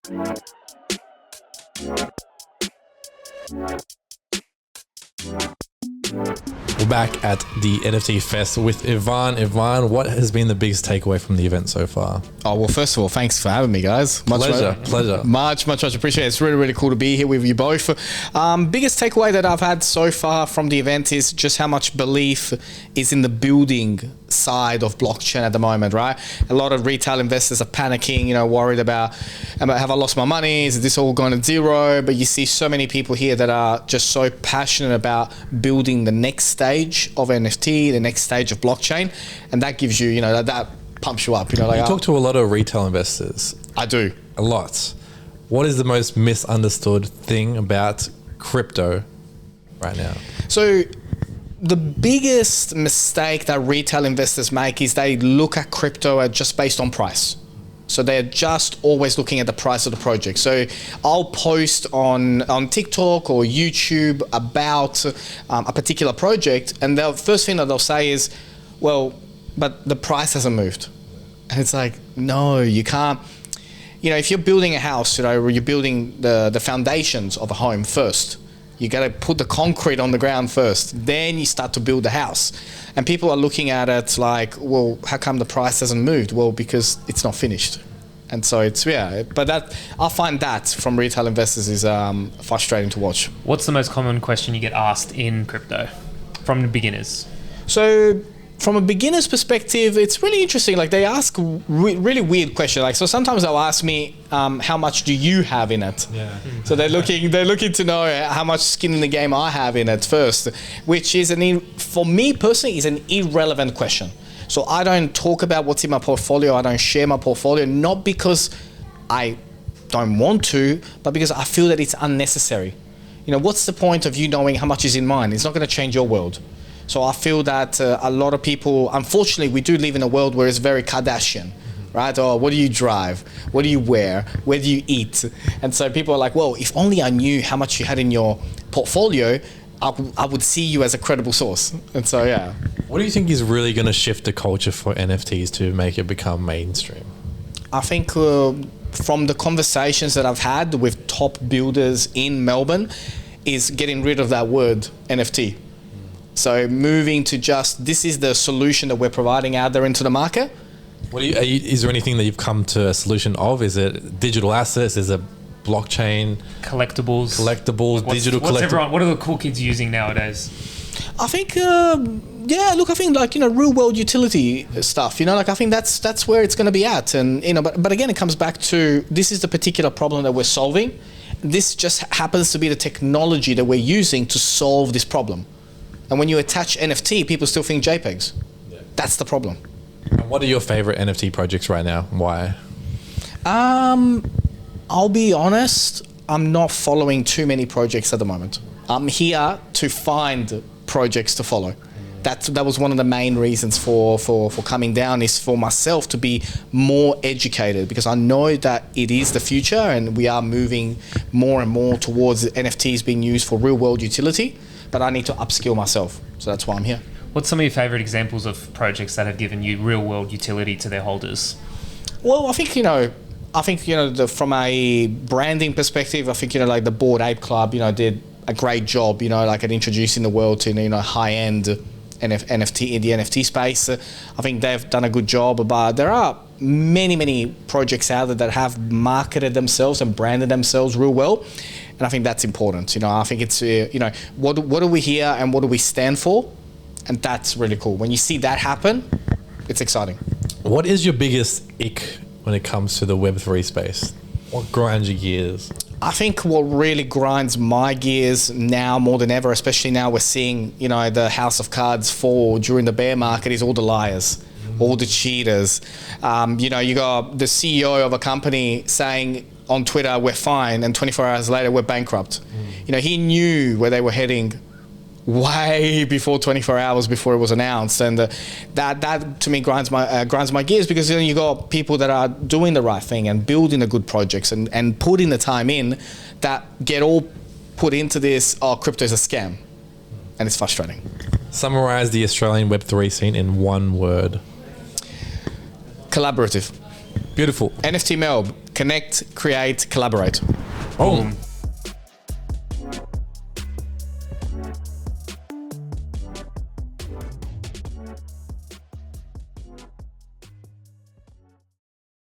We're back at the NFT Fest with Ivan. Ivan, what has been the biggest takeaway from the event so far? Oh, well, first of all, thanks for having me, guys. Pleasure. Much appreciate it. It's really, really cool to be here with you both. Biggest takeaway that I've had so far from the event is just how much belief is in the building side of blockchain at the moment, right? A lot of retail investors are panicking, worried about have I lost my money? Is this all going to zero? But you see so many people here that are just so passionate about building the next stage of NFT, the next stage of blockchain. And that gives you, that pumps you up. You talk to a lot of retail investors. I do. A lot. What is the most misunderstood thing about crypto right now? So the biggest mistake that retail investors make is they look at crypto just based on price. So they're just always looking at the price of the project. So I'll post on TikTok or YouTube about a particular project, and the first thing that they'll say is, well, but the price hasn't moved. And it's like, no, you can't. If you're building a house, you're building the foundations of a home first. You got to put the concrete on the ground first. Then you start to build the house. And people are looking at it like, well, how come the price hasn't moved? Well, because it's not finished. And so but I find that from retail investors is frustrating to watch. What's the most common question you get asked in crypto from the beginners? So from a beginner's perspective, it's really interesting. Like they ask really weird questions. So sometimes they'll ask me, how much do you have in it? Yeah. So they're looking to know how much skin in the game I have in it first, which is for me personally is an irrelevant question. So I don't talk about what's in my portfolio. I don't share my portfolio, not because I don't want to, but because I feel that it's unnecessary. What's the point of you knowing how much is in mine? It's not going to change your world. So I feel that a lot of people, unfortunately, we do live in a world where it's very Kardashian, right? Or what do you drive? What do you wear? Where do you eat? And so people are like, well, if only I knew how much you had in your portfolio, I would see you as a credible source. And so, yeah. What do you think is really going to shift the culture for NFTs to make it become mainstream? I think from the conversations that I've had with top builders in Melbourne is getting rid of that word NFT. So moving to just, this is the solution that we're providing out there into the market. Is there anything that you've come to a solution of? Is it digital assets? Is it blockchain? Collectibles, digital collectibles? What are the cool kids using nowadays? I think, I think real world utility stuff, I think that's where it's going to be at. And, but again, it comes back to, this is the particular problem that we're solving. This just happens to be the technology that we're using to solve this problem. And when you attach NFT, people still think JPEGs. Yeah. That's the problem. And what are your favorite NFT projects right now? Why? I'll be honest, I'm not following too many projects at the moment. I'm here to find projects to follow. That was one of the main reasons for coming down, is for myself to be more educated, because I know that it is the future and we are moving more and more towards NFTs being used for real world utility. But I need to upskill myself. So that's why I'm here. What's some of your favorite examples of projects that have given you real world utility to their holders? Well, I think, from a branding perspective, I think, like the Bored Ape Club, did a great job, like at introducing the world to, high-end NFT in the NFT space. I think they've done a good job, but there are many projects out there that have marketed themselves and branded themselves real well. And I think that's important. I think it's, what do we hear and what do we stand for? And that's really cool. When you see that happen, it's exciting. What is your biggest ick when it comes to the Web3 space? What grinds your gears? I think what really grinds my gears now more than ever, especially now we're seeing, the house of cards fall during the bear market, is all the liars, all the cheaters. You got the CEO of a company saying on Twitter, we're fine, and 24 hours later, we're bankrupt. He knew where they were heading way before 24 hours before it was announced, and that to me grinds my gears, because you got people that are doing the right thing and building the good projects and putting the time in, that get all put into this, crypto is a scam, and it's frustrating. Summarize the Australian Web3 scene in one word. Collaborative. Beautiful. Nft Melb, Connect, create, collaborate. Boom.